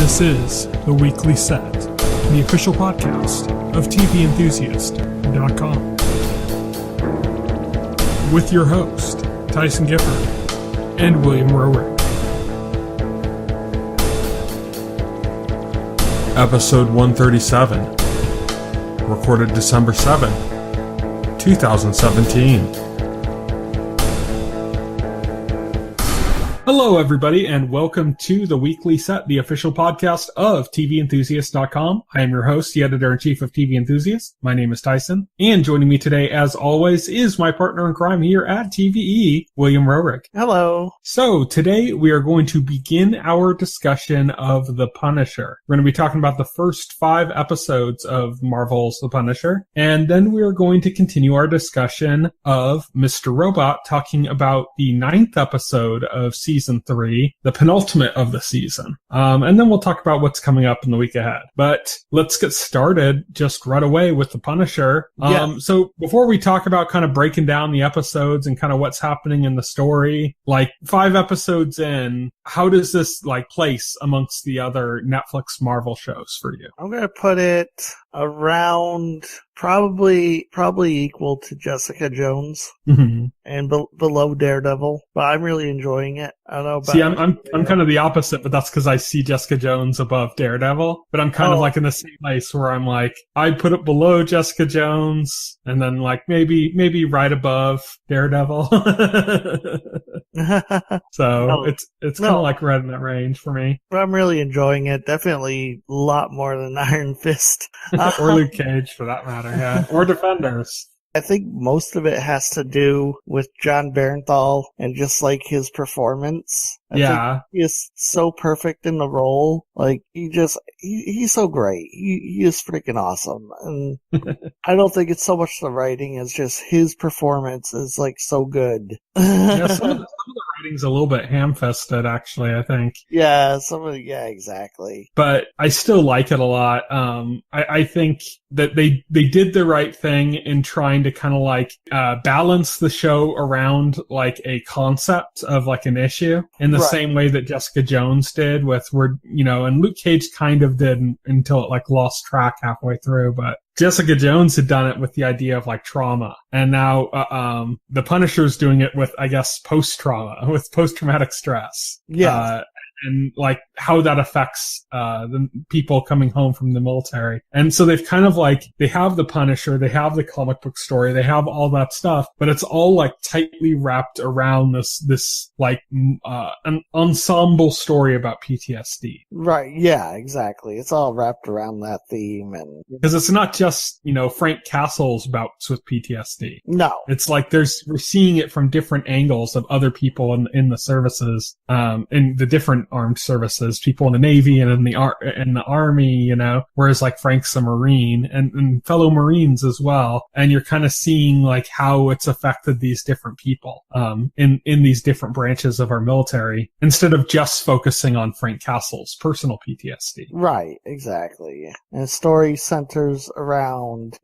This is The Weekly Set, the official podcast of TVEnthusiast.com. With your host, Tyson Gifford and William Rowick. Episode 137, recorded December 7th, 2017. Hello, everybody, and welcome to The Weekly Set, the official podcast of TVEnthusiast.com. I am your host, the editor-in-chief of TV Enthusiast. My name is Tyson, and joining me today, as always, is my partner in crime here at TVE, William Rowick. Hello. So, today we are going to begin our discussion of The Punisher. We're going to be talking about the first 5 episodes of Marvel's The Punisher, and then we are going to continue our discussion of Mr. Robot, talking about the 9th episode of Season 3, the penultimate of the season. And then we'll talk about what's coming up in the week ahead. But let's get started just right away with The Punisher. So before we talk about kind of breaking down the episodes and kind of what's happening in the story, like 5 episodes in, how does this like place amongst the other Netflix Marvel shows for you? I'm going to put it around probably equal to Jessica Jones and below Daredevil, but I'm really enjoying it. I don't know about I'm kind of the opposite, but that's because I see Jessica Jones above Daredevil, but I'm kind of like in the same place where I'm like, I put it below Jessica Jones and then like maybe right above Daredevil. So it's kind of like right in that range for me. But I'm really enjoying it. Definitely a lot more than Iron Fist. Or Luke Cage, for that matter, yeah. Or Defenders. I think most of it has to do with John Bernthal and just like his performance. I think he is so perfect in the role. Like he's so great. He is freaking awesome. And I don't think it's so much the writing as just his performance is like so good. Yeah, some of the writing's a little bit ham-fisted, actually, I think. Yeah, exactly. But I still like it a lot. I think that they did the right thing in trying to kind of like balance the show around like a concept of like an issue in the same way that Jessica Jones did and Luke Cage kind of did until it like lost track halfway through, but Jessica Jones had done it with the idea of like trauma, and now the Punisher's doing it with, I guess, post-trauma, with post-traumatic stress. Yeah. And like how that affects the people coming home from the military. And so they've kind of like, they have the Punisher, they have the comic book story, they have all that stuff, but it's all like tightly wrapped around this like an ensemble story about PTSD. Right, yeah, exactly. It's all wrapped around that theme. And because it's not just, Frank Castle's bouts with PTSD. No. It's like we're seeing it from different angles of other people in the services, in the different armed services, people in the Navy and in the Army, whereas like Frank's a Marine and fellow Marines as well. And you're kind of seeing like how it's affected these different people, in these different branches of our military, instead of just focusing on Frank Castle's personal PTSD. Right, exactly. And the story centers around,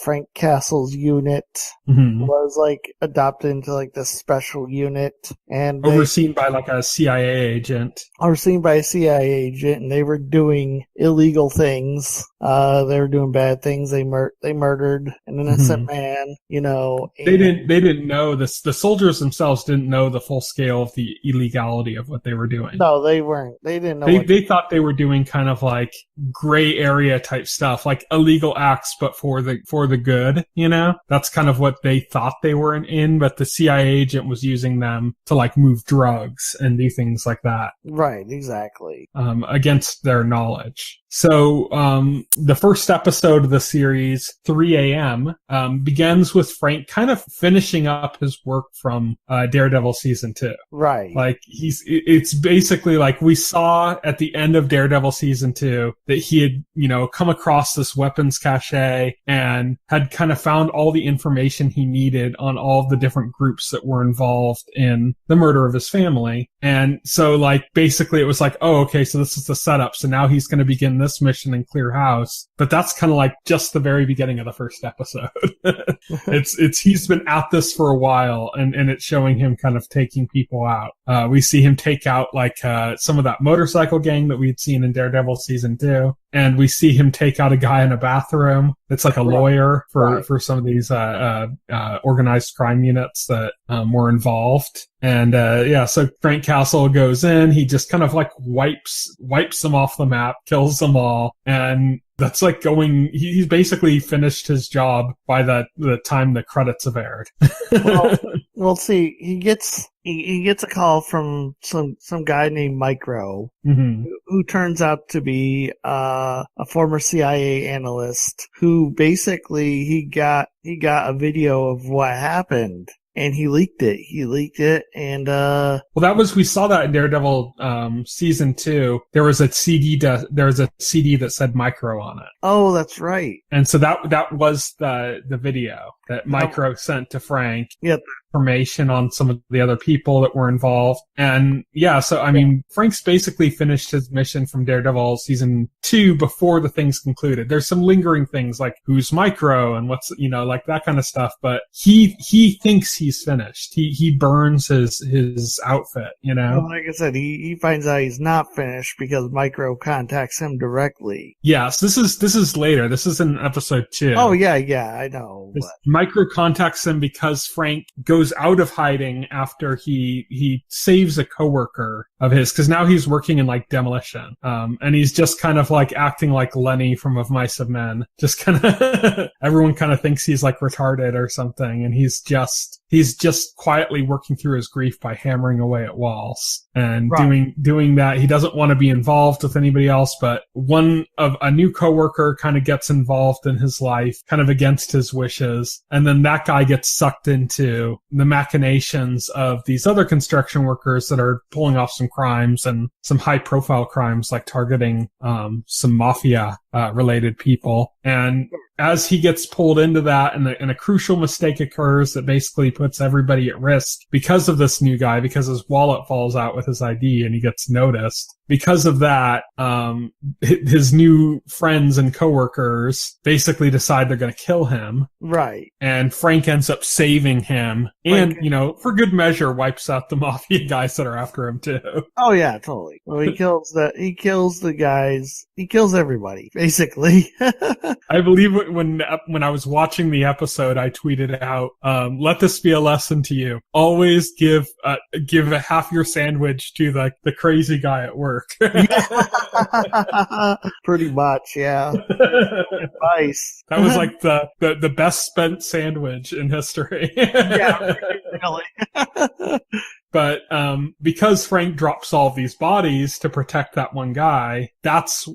Frank Castle's unit was like adopted into like this special unit and overseen by like a CIA agent. Overseen by a CIA agent, and they were doing illegal things. They were doing bad things. They murdered an innocent man. They didn't know this. The soldiers themselves didn't know the full scale of the illegality of what they were doing. No, they weren't. They didn't know. They thought they were doing kind of like gray area type stuff, like illegal acts, but for the good. That's kind of what they thought they were in. But the CIA agent was using them to like move drugs and do things like that. Right, exactly. Against their knowledge. So, the first episode of the series, 3 a.m., begins with Frank kind of finishing up his work from Daredevil season 2. Right. Like it's basically like we saw at the end of Daredevil season 2 that he had, come across this weapons cache and had kind of found all the information he needed on all of the different groups that were involved in the murder of his family. And so like like, basically it was like, oh, okay, so this is the setup. So now he's going to begin this mission and clear house. But that's kind of like just the very beginning of the first episode. He's been at this for a while, and it's showing him kind of taking people out. We see him take out like, some of that motorcycle gang that we'd seen in Daredevil season 2. And we see him take out a guy in a bathroom. It's like a lawyer for some of these, organized crime units that, were involved. And, so Frank Castle goes in. He just kind of like wipes them off the map, kills them all. And that's like he's basically finished his job by the time the credits have aired. Well, see, he gets a call from some guy named Micro, who turns out to be a former CIA analyst who basically he got a video of what happened. And he leaked it, and we saw that in Daredevil season 2. There was a CD that said Micro on it. Oh, that's right. And so that was the video that Micro sent to Frank. Yep. Information on some of the other people that were involved. And I mean, Frank's basically finished his mission from Daredevil season 2 before the thing's concluded. There's some lingering things like who's Micro and what's, like that kind of stuff, but he thinks he's finished. He burns his outfit, Well, like I said, he finds out he's not finished because Micro contacts him directly. Yes, this is later. This is in episode 2. Oh yeah, I know. Micro contacts him because Frank goes out of hiding after he saves a coworker of his, because now he's working in like demolition, and he's just kind of like acting like Lenny from Of Mice and Men. Just kind of everyone kind of thinks he's like retarded or something, and he's just quietly working through his grief by hammering away at walls and doing that. He doesn't want to be involved with anybody else, but a new coworker kind of gets involved in his life, kind of against his wishes, and then that guy gets sucked into the machinations of these other construction workers that are pulling off some crimes and some high profile crimes, like targeting some mafia related people. And as he gets pulled into that, and a crucial mistake occurs that basically puts everybody at risk because of this new guy, because his wallet falls out with his ID and he gets noticed. Because of that, his new friends and coworkers basically decide they're going to kill him. Right. And Frank ends up saving him, and for good measure, wipes out the mafia guys that are after him too. Oh yeah, totally. Well, he kills the guys. He kills everybody, basically. I believe when I was watching the episode, I tweeted out, "Let this be a lesson to you. Always give a half your sandwich to the crazy guy at work." Pretty much, yeah. Advice. That was like the best spent sandwich in history. Yeah, really. But because Frank drops all of these bodies to protect that one guy, that's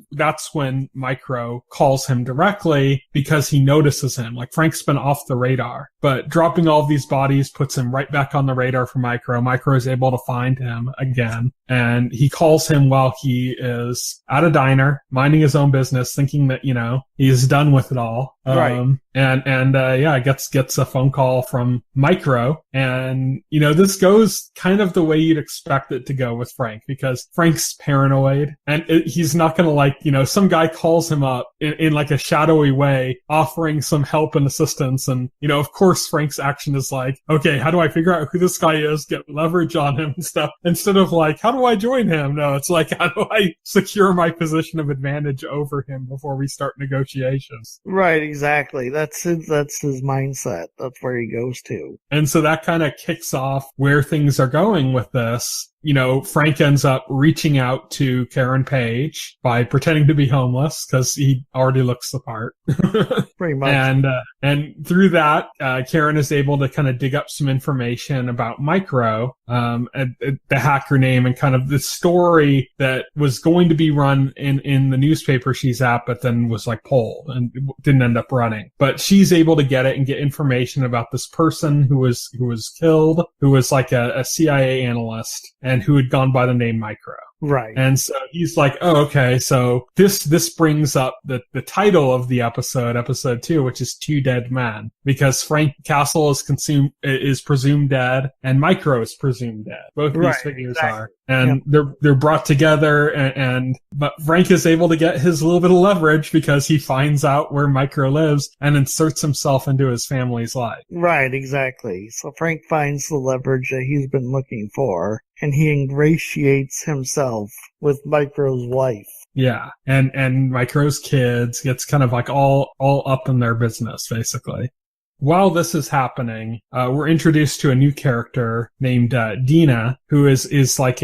when Micro calls him directly, because he notices him. Like, Frank's been off the radar, but dropping all of these bodies puts him right back on the radar for Micro. Micro is able to find him again, and he calls him while he is at a diner, minding his own business, thinking that, he's done with it all. Right. Gets a phone call from Micro, and this goes kind of the way you'd expect it to go with Frank, because Frank's paranoid, and he's not gonna some guy calls him up in like a shadowy way, offering some help and assistance, and of course Frank's action is like, okay, how do I figure out who this guy is, get leverage on him and stuff, instead of like, how do I join him? No, it's like, how do I secure my position of advantage over him before we start negotiations? Right, exactly. That's his mindset. That's where he goes to. And so that kind of kicks off where things are going with this. Frank ends up reaching out to Karen Page by pretending to be homeless, because he already looks the part. Pretty much. And through that, Karen is able to kind of dig up some information about Micro, the hacker name, and kind of the story that was going to be run in the newspaper she's at, but then was like pulled and didn't end up running. But she's able to get it and get information about this person who was killed, who was like a CIA analyst, and who had gone by the name Micro. Right. And so he's like, oh, okay, so this brings up the title of the episode 2, which is Two Dead Men, because Frank Castle is presumed dead, and Micro is presumed dead. Both these figures are. And they're brought together, but Frank is able to get his little bit of leverage because he finds out where Micro lives and inserts himself into his family's life. Right, exactly. So Frank finds the leverage that he's been looking for, and he ingratiates himself with Micro's wife. Yeah, and Micro's kids, gets kind of like all up in their business, basically. While this is happening, we're introduced to a new character named Dina, who is like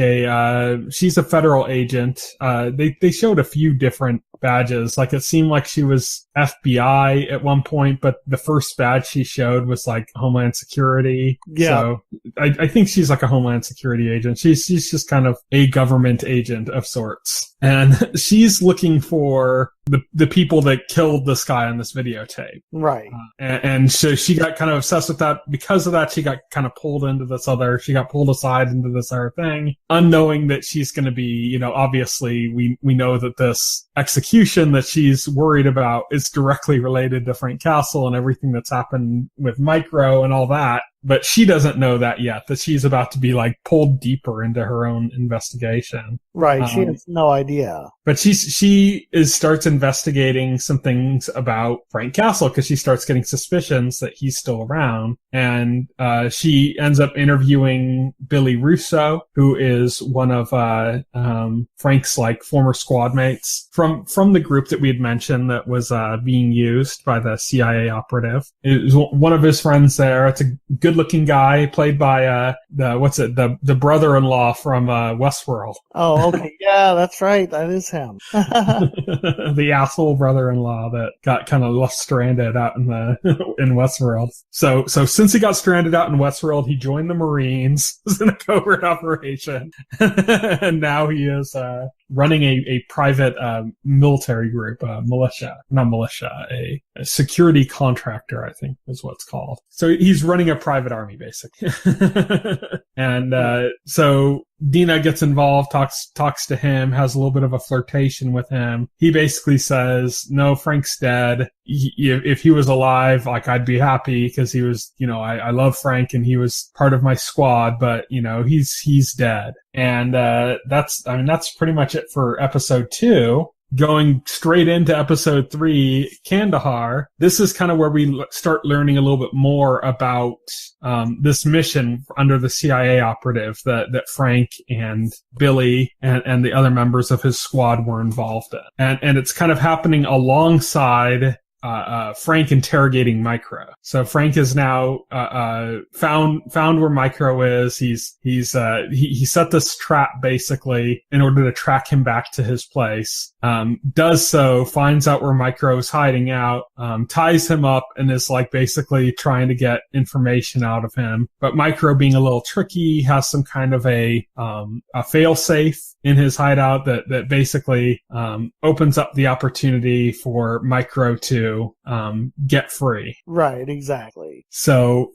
she's a federal agent. They showed a few different badges. Like, it seemed like she was FBI at one point, but the first badge she showed was like Homeland Security. Yeah. So I think she's like a Homeland Security agent. She's just kind of a government agent of sorts. And she's looking for the people that killed this guy on this videotape. Right. And so she got kind of obsessed with that. Because of that, she got kind of pulled aside into this other thing, unknowing that she's going to be, obviously we know that this execution that she's worried about is directly related to Frank Castle and everything that's happened with Micro and all that. But she doesn't know that yet, that she's about to be like pulled deeper into her own investigation. Right. She has no idea. But she starts investigating some things about Frank Castle because she starts getting suspicions that he's still around. And she ends up interviewing Billy Russo, who is one of Frank's like former squad mates from the group that we had mentioned that was being used by the CIA operative. It was one of his friends there. It's a good-looking guy played by the brother-in-law from Westworld. Oh, okay. Yeah, that's right. That is him. The asshole brother-in-law that got kind of left stranded out in Westworld. So since he got stranded out in Westworld, he joined the Marines, was in a covert operation, and now he is running a private military group, a security contractor, I think is what it's called. So he's running a private army, basically. And so Dina gets involved, talks to him, has a little bit of a flirtation with him. He basically says, no, Frank's dead. If he was alive, like, I'd be happy because he was, I love Frank and he was part of my squad, but, he's dead. And that's pretty much it for episode 2. Going straight into episode 3, Kandahar, this is kind of where we start learning a little bit more about this mission under the CIA operative that Frank and Billy and the other members of his squad were involved in. And it's kind of happening alongside Frank interrogating Micro. So Frank is now found where Micro is. He set this trap basically in order to track him back to his place. Does so, finds out where Micro is hiding out, ties him up, and is like basically trying to get information out of him. But Micro, being a little tricky, has some kind of a fail-safe in his hideout that basically opens up the opportunity for Micro to get free. Right, exactly. So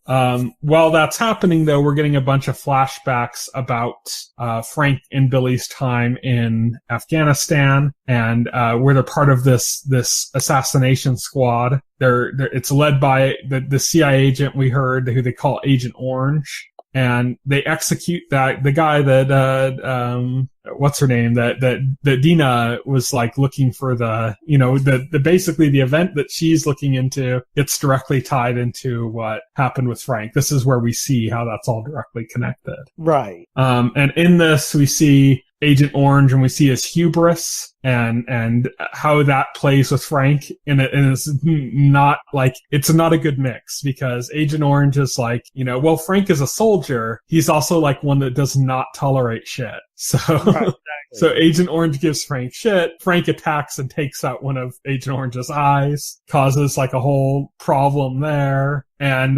while that's happening, though, we're getting a bunch of flashbacks about Frank and Billy's time in Afghanistan, and where they're part of this assassination squad. It's led by the CIA agent we heard, who they call Agent Orange. And they execute the guy that, what's her name? That Dina was like looking for basically the event that she's looking into gets directly tied into what happened with Frank. This is where we see how that's all directly connected. Right. And in this, we see Agent Orange, and we see his hubris and how that plays with Frank. And it's not like, it's not a good mix, because Agent Orange is like, well, Frank is a soldier. He's also like one that does not tolerate shit. So, right, exactly. So Agent Orange gives Frank shit. Frank attacks and takes out one of Agent Orange's eyes, causes like a whole problem there. And,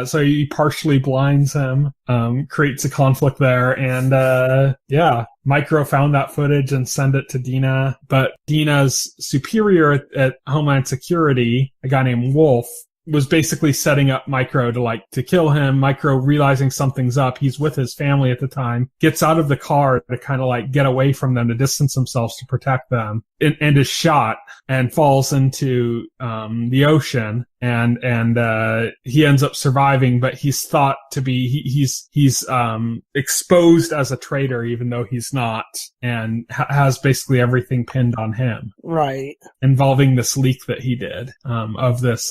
so he partially blinds him, creates a conflict there. And, Micro found that footage and sent it to Dina. But Dina's superior at Homeland Security, a guy named Wolf, was basically setting up Micro to kill him. Micro, realizing something's up, he's with his family at the time, gets out of the car to kind of get away from them, to distance themselves to protect them, and is shot and falls into the ocean. And he ends up surviving, but he's thought to be, he's exposed as a traitor, even though he's not, and has basically everything pinned on him. Right. Involving this leak that he did, of this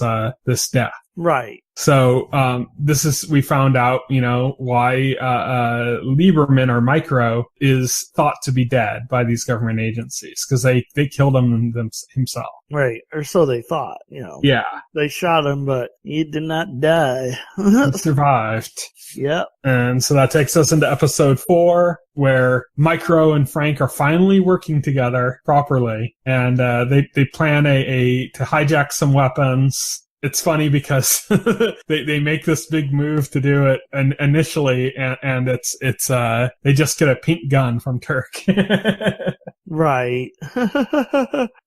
death. Right. So, we found out, why, Lieberman or Micro is thought to be dead by these government agencies, because they killed him himself. Right. Or so they thought, Yeah. They shot him, but he did not die. He survived. Yep. And so that takes us into episode 4, where Micro and Frank are finally working together properly. And, they plan to hijack some weapons. It's funny because they make this big move to do it initially, and it's they just get a pink gun from Turk. Right.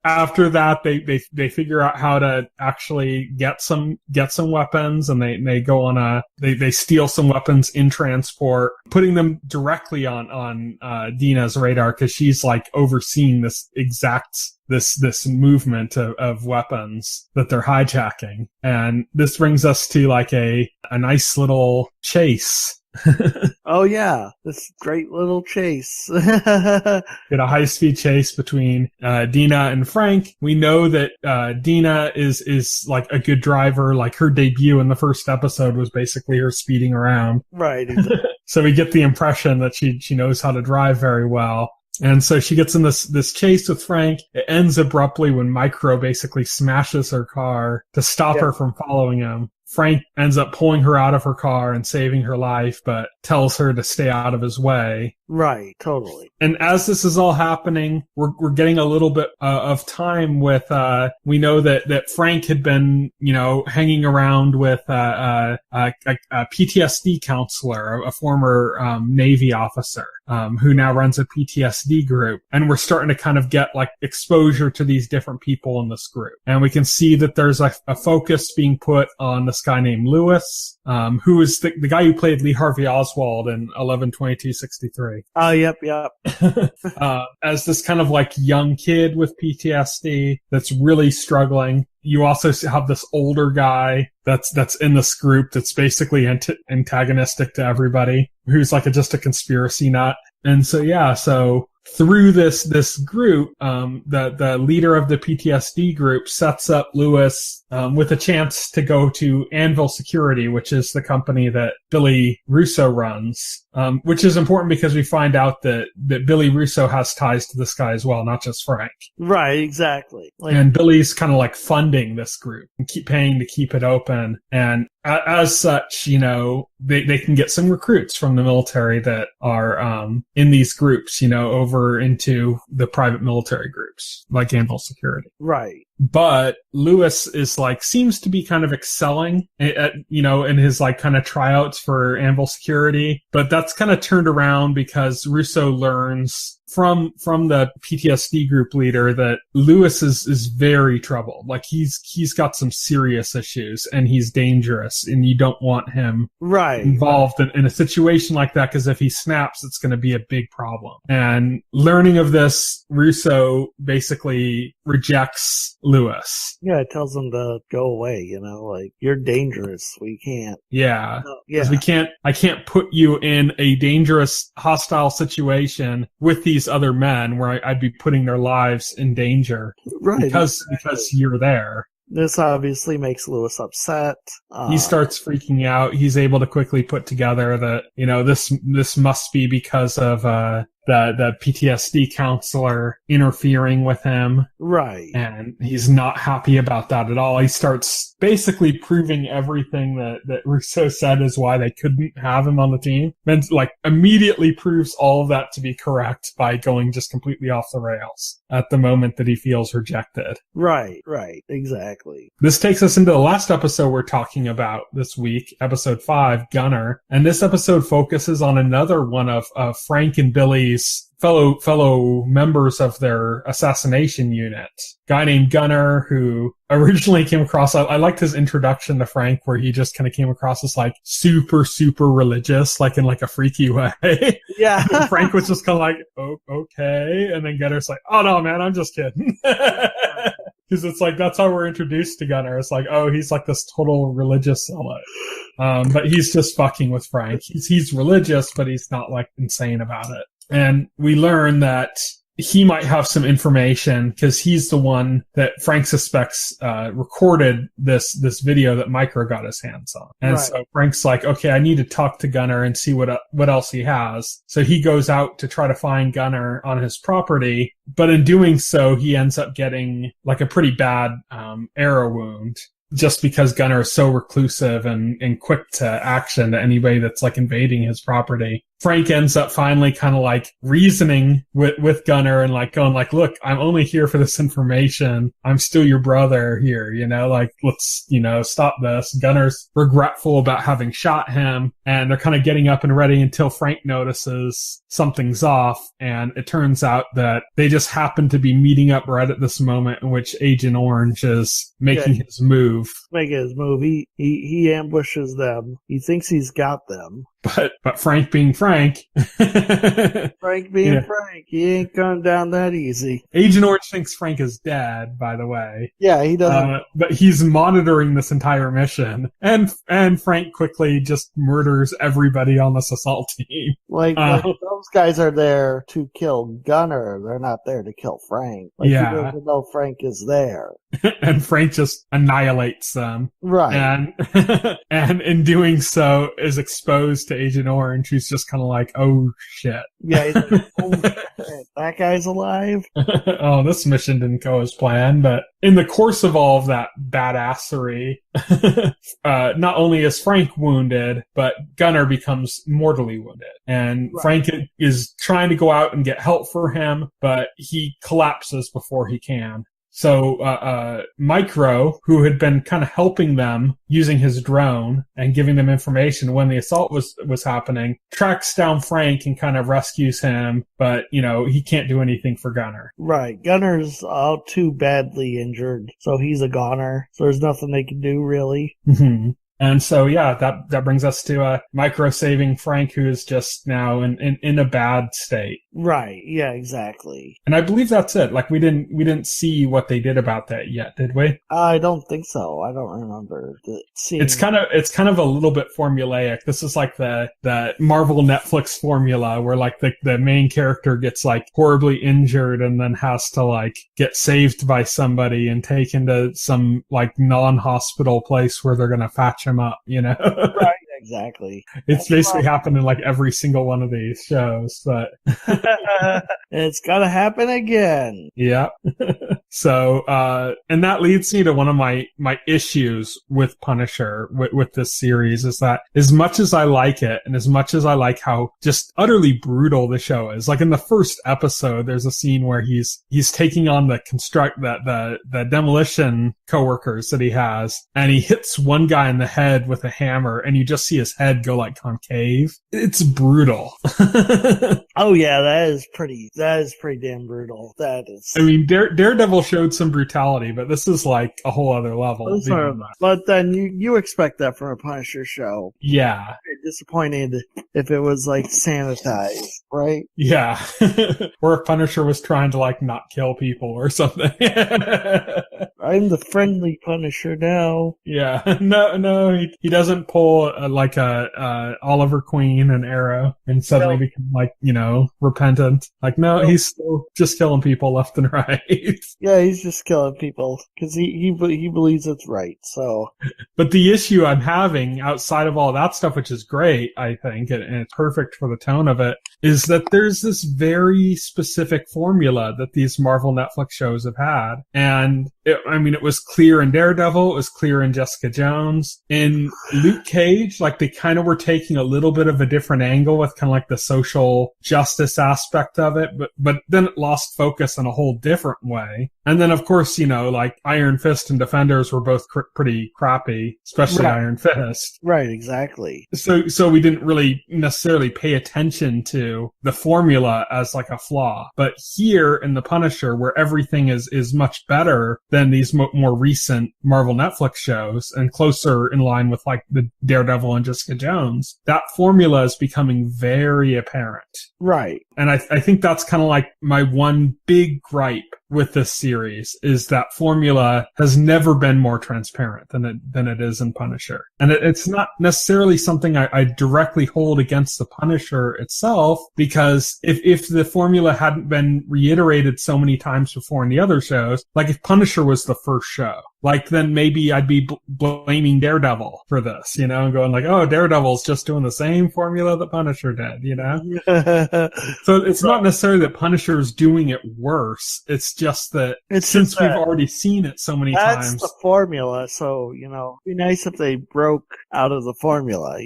After that, they figure out how to actually get some weapons, and they go on they steal some weapons in transport, putting them directly on Dina's radar, because she's overseeing this movement of weapons that they're hijacking. And this brings us to a nice little chase. Oh yeah, this great little chase. Get a high-speed chase between Dina and Frank. We know that Dina is a good driver. Her debut in the first episode was basically her speeding around. Right. Exactly. So we get the impression that she knows how to drive very well. And so she gets in this chase with Frank. It ends abruptly when Micro basically smashes her car to stop her from following him. Frank ends up pulling her out of her car and saving her life, but tells her to stay out of his way. Right, totally. And as this is all happening, we're getting a little bit of time with, we know that Frank had been, hanging around with a PTSD counselor, a former Navy officer, who now runs a PTSD group. And we're starting to kind of get exposure to these different people in this group. And we can see that there's a focus being put on this guy named Lewis, who is the guy who played Lee Harvey Oswald in 11/22/63. Oh, yep. As this kind of young kid with PTSD that's really struggling. You also have this older guy that's in this group that's basically antagonistic to everybody, who's just a conspiracy nut. And so through this group, the leader of the PTSD group sets up Lewis with a chance to go to Anvil Security, which is the company that Billy Russo runs, which is important because we find out that Billy Russo has ties to this guy as well, not just Frank. Right, exactly. And Billy's kind of funding this group and keep paying to keep it open. And as such, they can get some recruits from the military that are in these groups, over into the private military groups like Anvil Security. Right. But Lewis is seems to be kind of excelling at in his kind of tryouts for Anvil Security. But that's kind of turned around because Russo learns from the PTSD group leader that Lewis is very troubled. He's got some serious issues and he's dangerous, and you don't want him involved in a situation like that, because if he snaps, it's going to be a big problem. And learning of this, Russo basically rejects Lewis. Yeah, it tells him to go away, you're dangerous. We can't. Yeah. Because I can't put you in a dangerous, hostile situation with these other men where I'd be putting their lives in danger. Right. Because you're there. This obviously makes Lewis upset. He starts freaking out. He's able to quickly put together that, this must be because of, the PTSD counselor interfering with him. Right. And he's not happy about that at all. He starts basically proving everything that Russo said is why they couldn't have him on the team. And immediately proves all of that to be correct by going just completely off the rails at the moment that he feels rejected. Right. Exactly. This takes us into the last episode we're talking about this week, episode 5, Gunner. And this episode focuses on another one of Frank and Billy's fellow members of their assassination unit. Guy named Gunner, who originally came across, I liked his introduction to Frank, where he just kind of came across as like super, super religious, like in like a freaky way. Yeah. And Frank was just kind of like, oh, okay. And then Gunner's like, oh no, man, I'm just kidding. Because it's like, that's how we're introduced to Gunner. It's like, oh, he's like this total religious zealot. But he's just fucking with Frank. He's religious, but he's not like insane about it. And we learn that he might have some information because he's the one that Frank suspects recorded this video that Micro got his hands on. And so Frank's like, okay, I need to talk to Gunner and see what else he has. So he goes out to try to find Gunner on his property. But in doing so, he ends up getting like a pretty bad arrow wound. Just because Gunner is so reclusive and quick to action to anybody that's like invading his property. Frank ends up finally kind of like reasoning with Gunner and like going like, look, I'm only here for this information. I'm still your brother here, like, let's, stop this. Gunner's regretful about having shot him, and they're kind of getting up and ready until Frank notices something's off. And it turns out that they just happen to be meeting up right at this moment in which Agent Orange is making his move. He ambushes them. He thinks he's got them. But Frank being Frank. Frank being Frank. He ain't going down that easy. Agent Orange thinks Frank is dead, by the way. Yeah, he doesn't. But he's monitoring this entire mission. And Frank quickly just murders everybody on this assault team. Like those guys are there to kill Gunner. They're not there to kill Frank. He doesn't know Frank is there. And Frank just annihilates them. Right. And in doing so is exposed to Agent Orange, who's just kind of like, oh shit. Yeah, he's like, oh shit, that guy's alive? Oh, this mission didn't go as planned, but in the course of all of that badassery, not only is Frank wounded, but Gunner becomes mortally wounded. And Frank is trying to go out and get help for him, but he collapses before he can. So, Micro, who had been kind of helping them using his drone and giving them information when the assault was happening, tracks down Frank and kind of rescues him, but, he can't do anything for Gunner. Right. Gunner's all too badly injured, so he's a goner. So there's nothing they can do, really. Mm-hmm. And so, that brings us to Micro saving Frank, who is just now in a bad state. Right. Yeah, exactly. And I believe that's it. Like, we didn't see what they did about that yet, did we? I don't think so. I don't remember seeing. It's kind of a little bit formulaic. This is like the Marvel Netflix formula where like the main character gets like horribly injured and then has to like get saved by somebody and taken to some like non-hospital place where they're going to patch him up, Right, exactly. It's basically happened in like every single one of these shows, but it's gotta happen again. Yeah. So, and that leads me to one of my issues with Punisher, with this series, is that as much as I like it, and as much as I like how just utterly brutal the show is, like in the first episode, there's a scene where he's taking on the demolition coworkers that he has, and he hits one guy in the head with a hammer, and you just see his head go like concave. It's brutal. Oh yeah, that is pretty damn brutal. That is. I mean, Daredevil showed some brutality, but this is like a whole other level. But then you expect that from a Punisher show. Yeah. Disappointed if it was like sanitized, right? Yeah. Or if Punisher was trying to like not kill people or something. I'm the friendly Punisher now. Yeah. No, he doesn't pull like a Oliver Queen and Arrow and suddenly become like, repentant. Like, no, he's still just killing people left and right. Yeah, he's just killing people because he believes it's right. So, but the issue I'm having outside of all that stuff, which is great, I think, and it's perfect for the tone of it, is that there's this very specific formula that these Marvel Netflix shows have had, and it was clear in Daredevil, it was clear in Jessica Jones. In Luke Cage, like they kind of were taking a little bit of a different angle with kind of like the social justice aspect of it, but then it lost focus in a whole different way. And then, of course, like Iron Fist and Defenders were both pretty crappy, especially Right. Iron Fist. Right, exactly. So we didn't really necessarily pay attention to the formula as like a flaw. But here in The Punisher, where everything is much better than these more recent Marvel Netflix shows and closer in line with like the Daredevil and Jessica Jones, that formula is becoming very apparent. Right. And I think that's kind of like my one big gripe with this series is that formula has never been more transparent than it is in Punisher. And it's not necessarily something I directly hold against the Punisher itself, because if the formula hadn't been reiterated so many times before in the other shows, like if Punisher was the first show, like then maybe I'd be blaming Daredevil for this, and going like, oh, Daredevil's just doing the same formula that Punisher did, So it's not necessarily that Punisher is doing it worse. It's just that since we've already seen it so many times. That's the formula. So, it'd be nice if they broke out of the formula,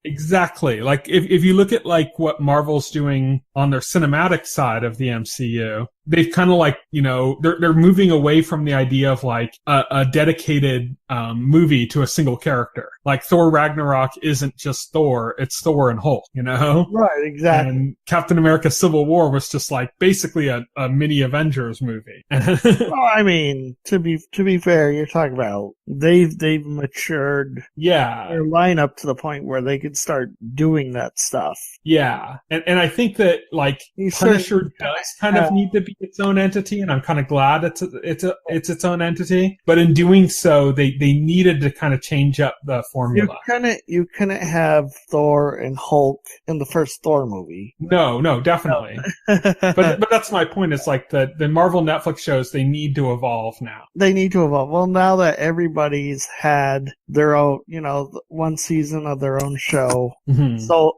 Exactly. Like if you look at like what Marvel's doing on their cinematic side of the MCU, they've kind of like, they're moving away from the idea of like a dedicated movie to a single character. Like Thor Ragnarok isn't just Thor, it's Thor and Hulk, Right, exactly. And Captain America Civil War was just like basically a mini Avengers movie. Well, I mean, to be fair, you're talking about they've matured their lineup to the point where they could start doing that stuff. Yeah. And I think that like Punisher does kind of need to be its own entity, and I'm kind of glad it's its own entity. But in doing so, they needed to kind of change up the formula. You couldn't have Thor and Hulk in the first Thor movie. No, definitely. but that's my point. It's like the Marvel Netflix shows, they need to evolve now. They need to evolve. Well, now that everybody's had their own, one season of their own show,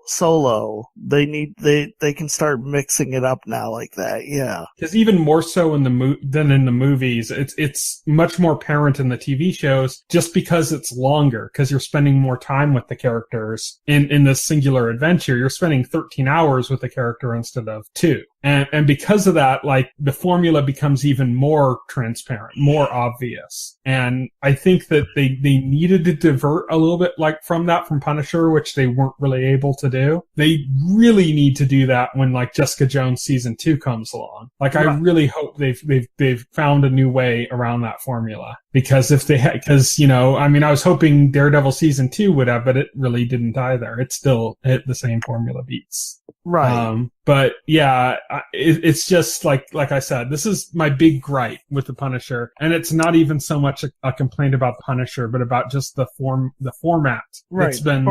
solo, they can start mixing it up now like that. Yeah. Because even more so than in the movies, it's much more apparent in the TV shows just because it's longer, because you're spending more time with the characters in this singular adventure. You're spending 13 hours with the character instead of 2. And because of that, like the formula becomes even more transparent, more obvious. And I think that they needed to divert a little bit like from Punisher, which they weren't really able to do. They really need to do that when like Jessica Jones season 2 comes along. Like I really hope they've found a new way around that formula. Because if they had, I was hoping Daredevil season 2 would have, but it really didn't either. It still hit the same formula beats. Right. But yeah, it's just like I said, this is my big gripe with the Punisher, and it's not even so much a complaint about the Punisher, but about just the format that's been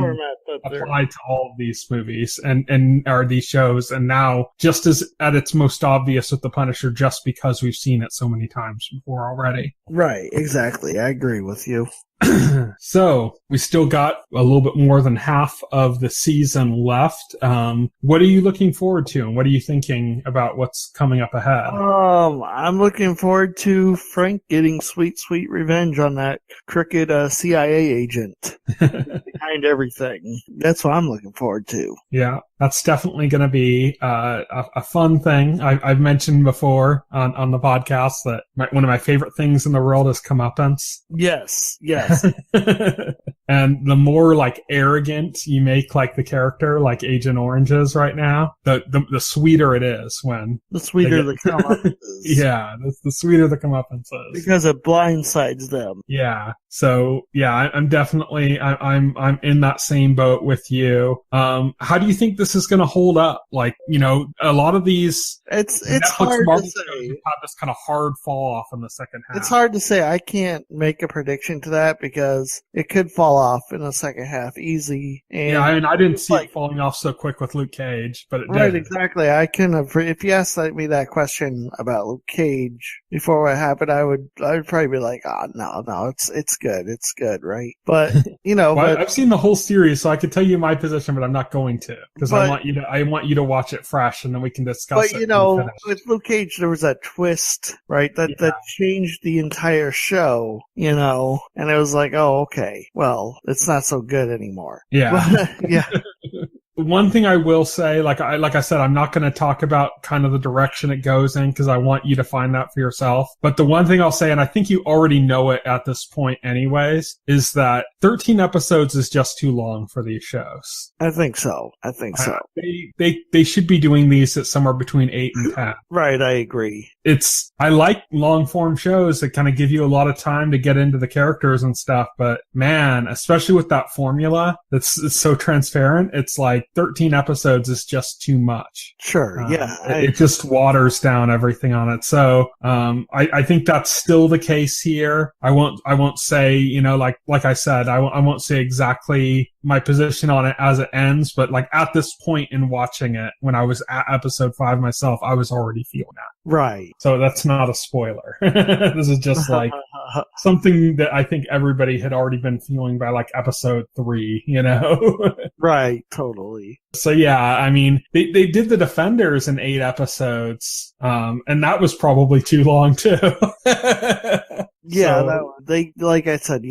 applied to all of these movies or these shows, and now just as at its most obvious with the Punisher, just because we've seen it so many times before already. Right, exactly. I agree with you. So we still got a little bit more than half of the season left. What are you looking forward to, and what are you thinking about what's coming up ahead? I'm looking forward to Frank getting sweet revenge on that crooked CIA agent behind everything. That's what I'm looking forward to. Yeah, that's definitely going to be a fun thing. I've mentioned before on the podcast that one of my favorite things in the world is comeuppance. Yes. And the more like arrogant you make like the character, like Agent Orange is right now, the sweeter it is when the sweeter the comeuppance is. Yeah, the sweeter the comeuppance is, because it blindsides them. Yeah. So yeah, I'm definitely I'm in that same boat with you. How do you think this is going to hold up? Like, a lot of these it's Netflix hard Marvel to say. have this kind of hard fall off in the second half. It's hard to say. I can't make a prediction to that because it could fall fall off in the second half easy. And yeah, I mean, I didn't see it falling off so quick with Luke Cage, but it did. Right, exactly. I couldn't have. If you asked me that question about Luke Cage before what happened, I would probably be like, "Oh no, it's good, right?" But well, I've seen the whole series, so I could tell you my position, but I'm not going to because I want you to watch it fresh, and then we can discuss it. But with Luke Cage, there was that twist, right? That changed the entire show, and it was like, oh, okay, well, it's not so good anymore. Yeah, yeah. One thing I will say, like I said, I'm not going to talk about kind of the direction it goes in because I want you to find that for yourself. But the one thing I'll say, and I think you already know it at this point anyways, is that 13 episodes is just too long for these shows. I think so. They should be doing these at somewhere between 8 and 10. Right, I agree. I like long form shows that kind of give you a lot of time to get into the characters and stuff, but man, especially with that formula that's so transparent, it's like 13 episodes is just too much. Sure, yeah. It just waters down everything on it. So, I think that's still the case here. I won't say, like I said, I won't say exactly my position on it as it ends, but like at this point in watching it, when I was at episode 5 myself, I was already feeling that. Right. So that's not a spoiler. This is just like something that I think everybody had already been feeling by like episode 3, Right, totally. So yeah, I mean, they did the Defenders in 8 episodes, and that was probably too long too. Yeah, they like I said,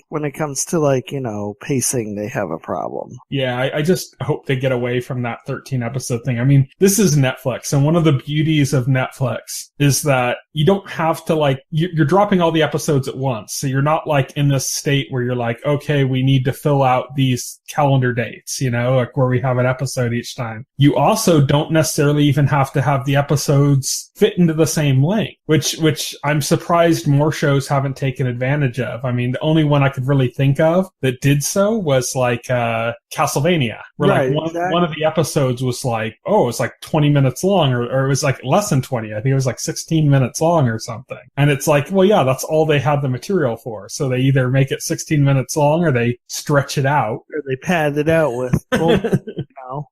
when it comes to pacing, they have a problem. Yeah, I just hope they get away from that 13 episode thing. I mean, this is Netflix, and one of the beauties of Netflix is that you don't have to you're dropping all the episodes at once. So you're not like in this state where you're like, okay, we need to fill out these calendar dates, like where we have an episode each time. You also don't necessarily even have to have the episodes fit into the same length, which I'm surprised more shows haven't taken advantage of. I mean, the only one I could really think of that did so was like Castlevania, where right, one of the episodes was like, oh, it's like 20 minutes long, or it was like less than 20. I think it was like 16 minutes long or something. And it's like, well, yeah, that's all they had the material for. So they either make it 16 minutes long or they stretch it out. Or they pad it out with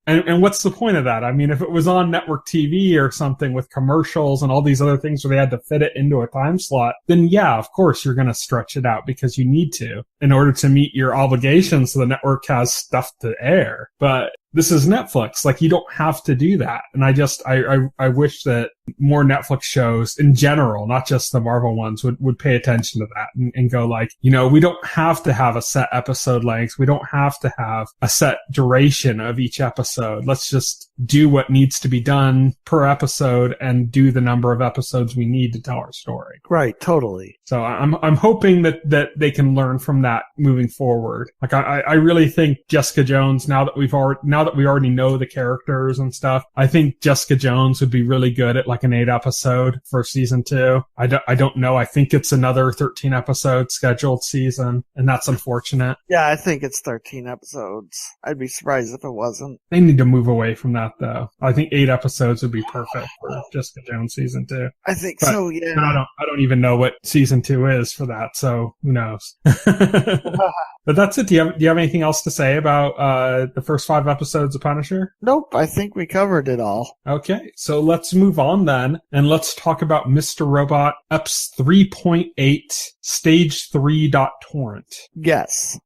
And what's the point of that? I mean, if it was on network TV or something with commercials and all these other things where they had to fit it into a time slot, then yeah, of course you're going to stretch it out because you need to in order to meet your obligations so the network has stuff to air. But this is Netflix. Like, you don't have to do that. And I wish that more Netflix shows in general, not just the Marvel ones, would pay attention to that and go like, we don't have to have a set episode length. We don't have to have a set duration of each episode. Let's just do what needs to be done per episode and do the number of episodes we need to tell our story. Right. Totally. So I'm hoping that they can learn from that moving forward. Like, I really think Jessica Jones, now that we already know the characters and stuff, I think Jessica Jones would be really good at like an 8 episode for season 2. I don't know. I think it's another 13 episode scheduled season, and that's unfortunate. Yeah, I think it's 13 episodes. I'd be surprised if it wasn't. They need to move away from that though. I think 8 episodes would be perfect for Jessica Jones season 2. I think so, yeah. But I don't even know what season 2 is for that, so who knows? But that's it. Do you have anything else to say about the first 5 episodes of Punisher? Nope, I think we covered it all. Okay, so let's move on then, and let's talk about Mr. Robot EPS 3.8 Stage 3.torrent. Yes.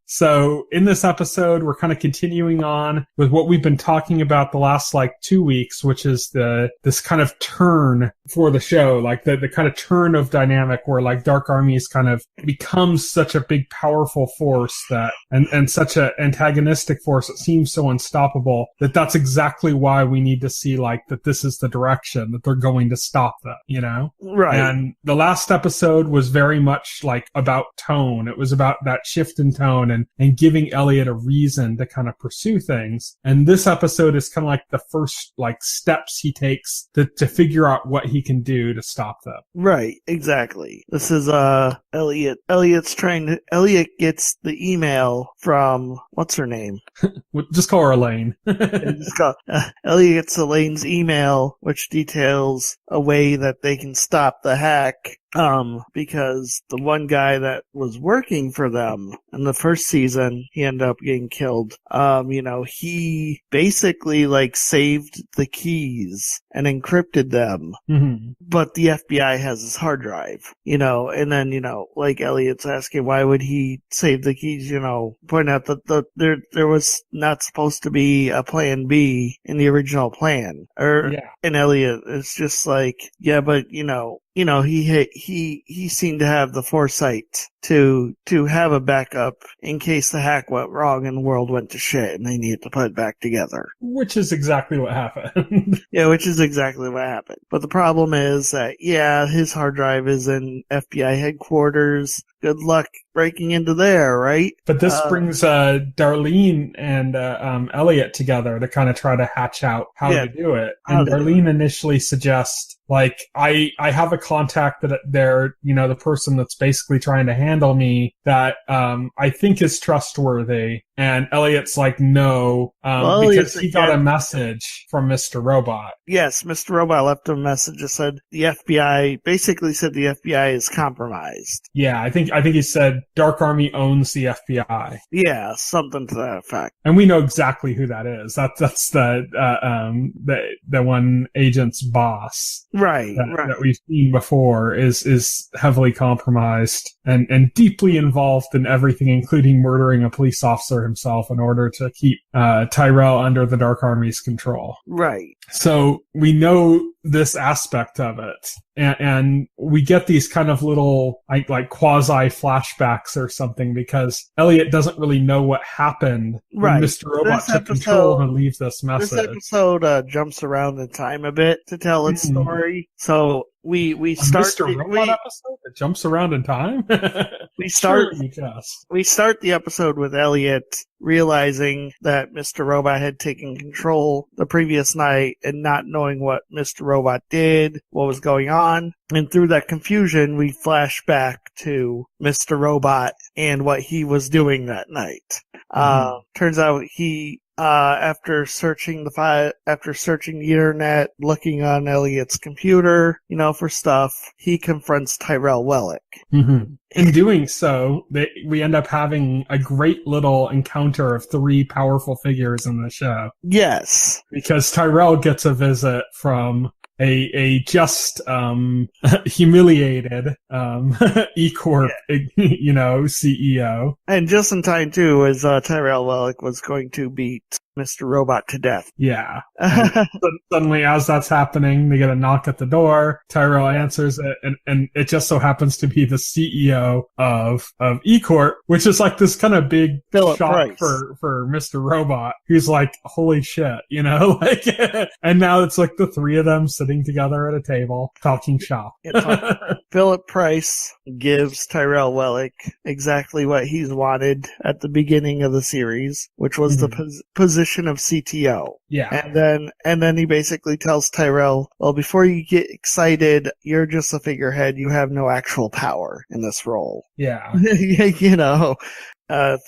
So in this episode, we're kind of continuing on with what we've been talking about the last 2 weeks, which is this kind of turn for the show, like the kind of turn of dynamic where Dark Armies kind of becomes such a big, powerful force that, and such an antagonistic force that seems so unstoppable that's exactly why we need to see that this is the direction that they're going to stop them, Right. And the last episode was very much about tone. It was about that shift in tone and giving Elliot a reason to kind of pursue things. And this episode is kind of the first steps he takes to figure out what he can do to stop them. Right, exactly. This is Elliot. Elliot gets the email from what's her name? Just call her Elaine. Elliot gets Elaine's email, which details a way that they can stop the hack Because the one guy that was working for them in the first season, he ended up getting killed. He basically like saved the keys and encrypted them. Mm-hmm. But the FBI has his hard drive, and then, like Elliot's asking, why would he save the keys, pointing out that there was not supposed to be a plan B in the original plan. And Elliot is just like, yeah, but, he seemed to have the foresight to have a backup in case the hack went wrong and the world went to shit and they needed to put it back together. Which is exactly what happened. Yeah, which is exactly what happened. But the problem is that, his hard drive is in FBI headquarters. Good luck breaking into there, right? But this brings Darlene and Elliot together to kind of try to hatch out how to do it. And Darlene initially suggests, like, I have a contact that they're, the person that's basically trying to handle me that I think is trustworthy. And Elliot's like, no, because he got a message from Mr. Robot. Yes, Mr. Robot left a message that said the FBI is compromised. Yeah, I think he said Dark Army owns the FBI. Yeah, something to that effect. And we know exactly who that is. That's the one agent's boss. Right. That we've seen before is heavily compromised and deeply involved in everything, including murdering a police officer himself in order to keep Tyrell under the Dark Army's control. Right. So we know this aspect of it. And we get these kind of little like quasi flashbacks or something because Elliot doesn't really know what happened when Mr. Robot took control and leave this message. This episode jumps around in time a bit to tell its story. So we start Mr. Robot episode that jumps around in time. we start the episode with Elliot realizing that Mr. Robot had taken control the previous night and not knowing what Mr. Robot did, what was going on. And through that confusion, we flash back to Mr. Robot and what he was doing that night. Turns out he after searching the internet, looking on Elliot's computer, for stuff, he confronts Tyrell Wellick. Mm-hmm. In doing so, we end up having a great little encounter of three powerful figures in the show. Yes. Because Tyrell gets a visit from a just humiliated E-Corp, CEO. And just in time, too, as Tyrell Wellick was going to beat Mr. Robot to death. Yeah. Suddenly, as that's happening, they get a knock at the door. Tyrell answers it, and it just so happens to be the CEO of E-Corp, which is like this kind of big Philip shock Price. for Mr. Robot. He's like, holy shit, like, and now it's like the three of them sitting together at a table talking shop. Philip Price gives Tyrell Wellick exactly what he's wanted at the beginning of the series, which was the position of CTO. Yeah. And then he basically tells Tyrell, well, before you get excited, you're just a figurehead. You have no actual power in this role. Yeah.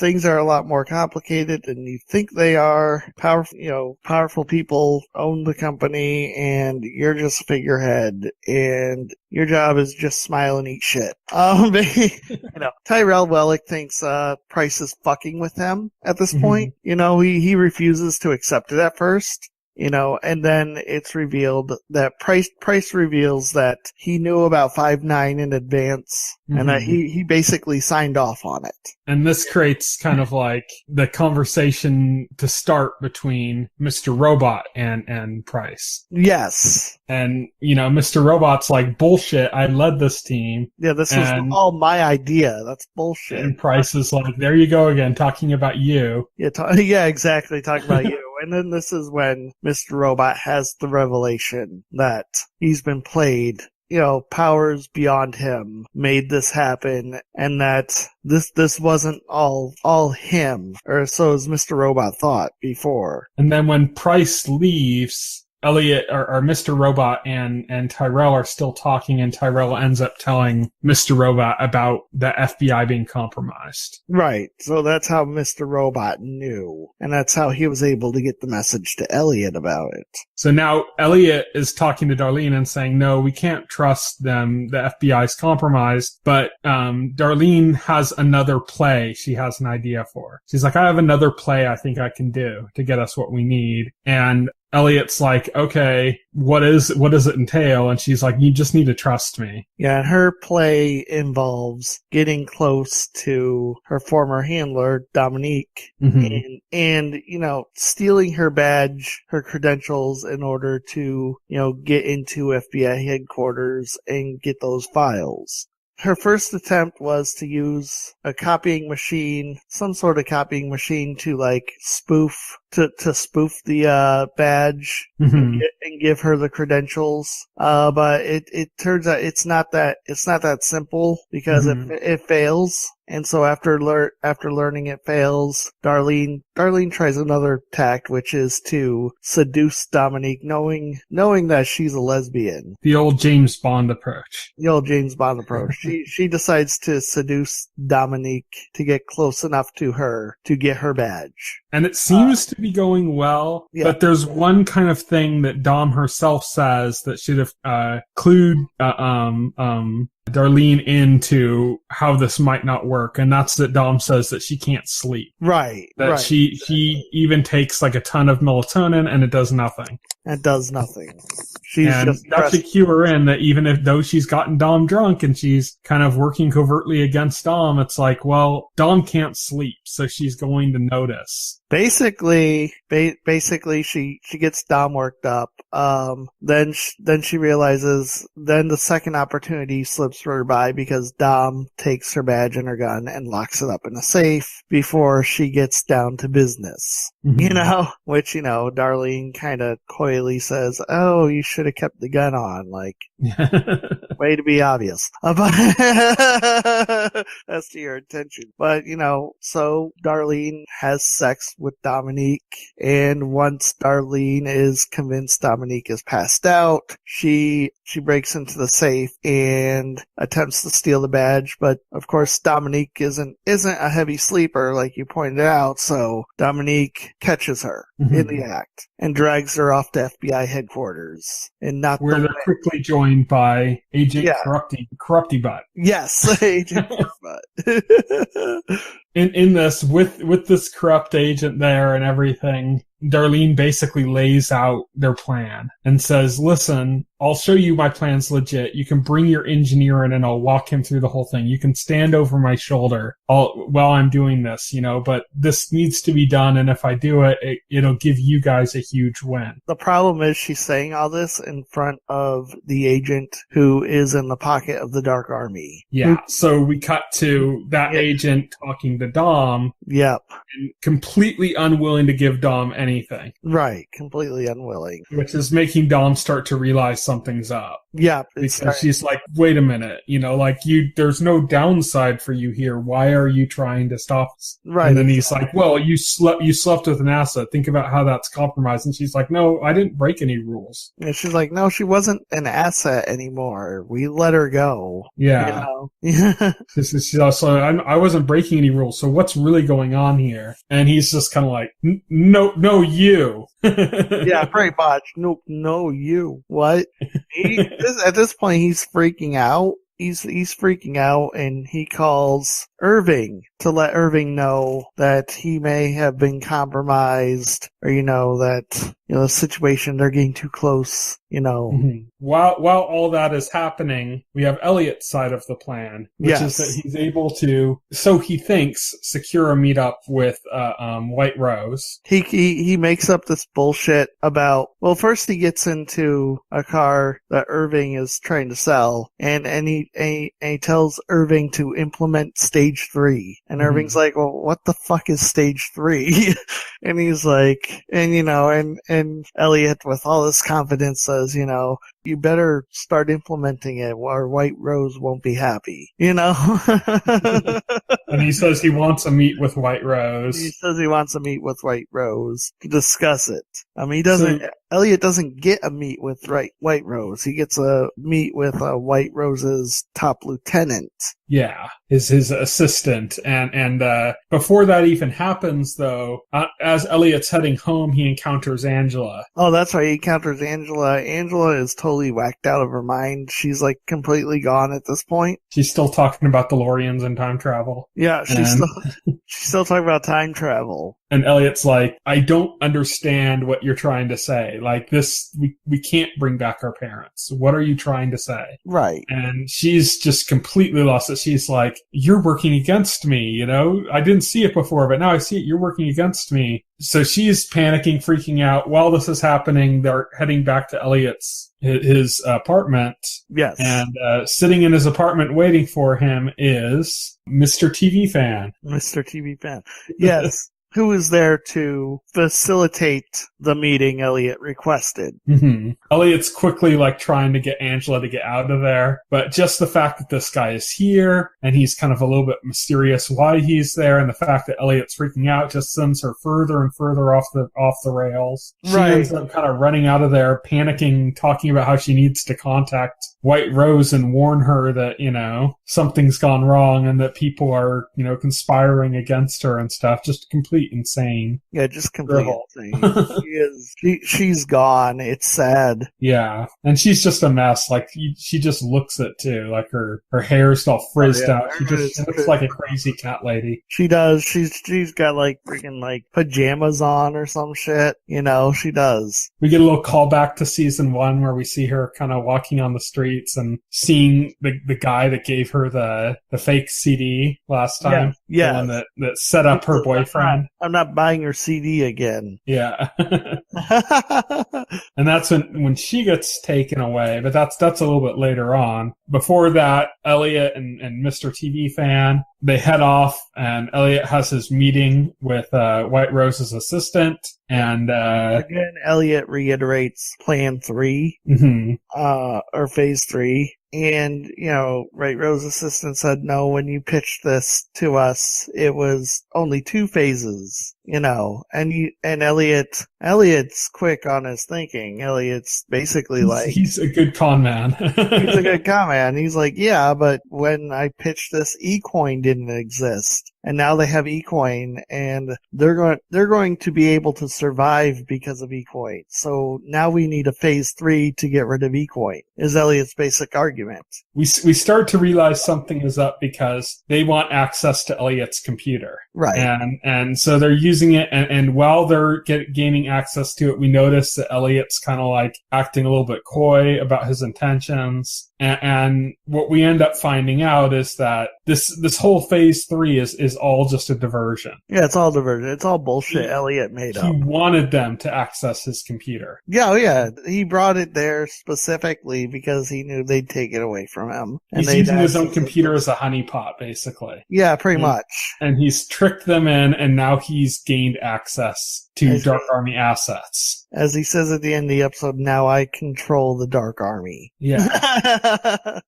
Things are a lot more complicated than you think they are. Powerful people own the company, and you're just a figurehead, and your job is just smile and eat shit. Tyrell Wellick thinks Price is fucking with him at this point. He refuses to accept it at first. And then it's revealed that Price reveals that he knew about 5-9 in advance, and that he basically signed off on it. And this creates kind of like the conversation to start between Mr. Robot and Price. Yes. And, Mr. Robot's like, bullshit, I led this team. Yeah, this was all my idea. That's bullshit. And Price is like, there you go again, talking about you. Yeah, exactly, talking about you. And then this is when Mr. Robot has the revelation that he's been played. Powers beyond him made this happen, and that this wasn't all him, or so as Mr. Robot thought before. And then when Price leaves, Elliot or Mr. Robot and Tyrell are still talking, and Tyrell ends up telling Mr. Robot about the FBI being compromised. Right. So that's how Mr. Robot knew. And that's how he was able to get the message to Elliot about it. So now Elliot is talking to Darlene and saying, no, we can't trust them. The FBI's compromised. But Darlene has another play she has an idea for. She's like, I have another play I think I can do to get us what we need. And Elliot's like, okay, what does it entail? And she's like, you just need to trust me. Yeah, and her play involves getting close to her former handler, Dominique, and stealing her badge, her credentials in order to, get into FBI headquarters and get those files. Her first attempt was to use a copying machine, some sort of copying machine to spoof the badge and give her the credentials. But it turns out it's not that simple because it fails. And so after learning it fails, Darlene tries another tact, which is to seduce Dominique, knowing that she's a lesbian. The old James Bond approach. She decides to seduce Dominique to get close enough to her to get her badge. And it seems to be going well, but there's one kind of thing that Dom herself says that should have clued Darlene into how this might not work, and that's that Dom says that she can't sleep. Right. That she even takes a ton of melatonin and it does nothing. It does nothing. That should cue her in that even though she's gotten Dom drunk and she's kind of working covertly against Dom, it's like, well, Dom can't sleep, so she's going to notice. Basically, she gets Dom worked up. Then she realizes. Then the second opportunity slips her by because Dom takes her badge and her gun and locks it up in a safe before she gets down to business. Which Darlene kind of coyly says, "Oh, you should have kept the gun on." Way to be obvious. That's to your intention. But so Darlene has sex with Dominique, and once Darlene is convinced Dominique is passed out, she breaks into the safe and attempts to steal the badge, but of course Dominique isn't a heavy sleeper like you pointed out, so Dominique catches her in the act and drags her off to FBI headquarters. And where they're quickly joined by Agent Corrupty Butt. Yes, Agent Butt. In this, with this corrupt agent there and everything, Darlene basically lays out their plan and says, listen, I'll show you my plan's legit. You can bring your engineer in and I'll walk him through the whole thing. You can stand over my shoulder while I'm doing this, but this needs to be done. And if I do it, it'll give you guys a huge win. The problem is she's saying all this in front of the agent who is in the pocket of the Dark Army. Yeah. So we cut to that agent talking to Dom. Yep. And completely unwilling to give Dom anything. Right. Completely unwilling. Which is making Dom start to realize something's up. Yeah. Because she's like, wait a minute, there's no downside for you here. Why are you trying to stop us? Right. And then he's like, well, you slept with an asset. Think about how that's compromised. And she's like, no, I didn't break any rules. And she's like, no, she wasn't an asset anymore. We let her go. Yeah. She's also, I wasn't breaking any rules. So what's really going on here? And he's just kind of like, no, you. Yeah, pretty much. No, you. What? At this point, he's freaking out. He's freaking out, and he calls Irving to let Irving know that he may have been compromised, or that the situation, they're getting too close. While all that is happening, we have Elliot's side of the plan, which is that he's able to, so he thinks, secure a meetup with White Rose. He makes up this bullshit about, well, first he gets into a car that Irving is trying to sell, and he tells Irving to implement stage 3. And Irving's like, well, what the fuck is stage 3? And he's like, and Elliot with all this confidence says, you better start implementing it or White Rose won't be happy, you know? And he says he wants a meet with White Rose. He says he wants to meet with White Rose to discuss it. He doesn't, Elliot doesn't get a meet with White Rose. He gets a meet with White Rose's top lieutenant. Yeah, his assistant. And before that even happens, though, as Elliot's heading home, he encounters Angela. Oh, that's right. He encounters Angela. Angela is totally whacked out of her mind. She's like completely gone at this point. She's still talking about DeLoreans and time travel. Yeah, she's still talking about time travel. And Elliot's like, I don't understand what you're trying to say. Like this, we can't bring back our parents. What are you trying to say? Right. And she's just completely lost it. She's like, you're working against me, you know? I didn't see it before, but now I see it. You're working against me. So she's panicking, freaking out. While this is happening, they're heading back to Elliot's his apartment. Yes. And sitting in his apartment waiting for him is Mr. TV Fan. Mr. TV Fan. Yes. Who is there to facilitate the meeting Elliot requested. Mm-hmm. Elliot's quickly trying to get Angela to get out of there, but just the fact that this guy is here and he's kind of a little bit mysterious why he's there, and the fact that Elliot's freaking out just sends her further and further off the rails. She ends up kind of running out of there, panicking, talking about how she needs to contact White Rose and warn her that, something's gone wrong and that people are, conspiring against her and stuff. Just complete insane. Yeah, just complete insane. She's gone. It's sad. Yeah. And she's just a mess. She just looks it too. Her hair's all frizzed out. She looks like a crazy cat lady. She does. She's got freaking pajamas on or some shit. She does. We get a little callback to season 1 where we see her kind of walking on the streets and seeing the guy that gave her the fake CD last time. Yeah. The one that set up her boyfriend. I'm not buying her CD again. Yeah. And that's when she gets taken away, but that's a little bit later on. Before that, Elliot and Mr. TV Fan, they head off, and Elliot has his meeting with White Rose's assistant, and again, Elliot reiterates Plan 3, or Phase 3. And, White Rose's assistant said, no, when you pitched this to us, it was only 2 phases, and Elliot's quick on his thinking. Elliot's basically he's a good con man. He's a good con man. He's like, yeah, but when I pitched this, eCoin didn't exist. And now they have eCoin, and they're going to be able to survive because of eCoin. So now we need a Phase 3 to get rid of eCoin, is Elliot's basic argument. We start to realize something is up because they want access to Elliot's computer. Right. And so they're using it, and while they're gaining access to it, we notice that Elliot's kind of acting a little bit coy about his intentions. And what we end up finding out is that this whole Phase 3 is all just a diversion. Yeah, it's all diversion. It's all bullshit Elliot made up. He wanted them to access his computer. Yeah. He brought it there specifically because he knew they'd take it away from him. He's using his own computer as a honeypot, basically. Yeah, pretty much. And he's tricked them in, and now he's gained access to Dark Army assets. As he says at the end of the episode, now I control the Dark Army. Yeah.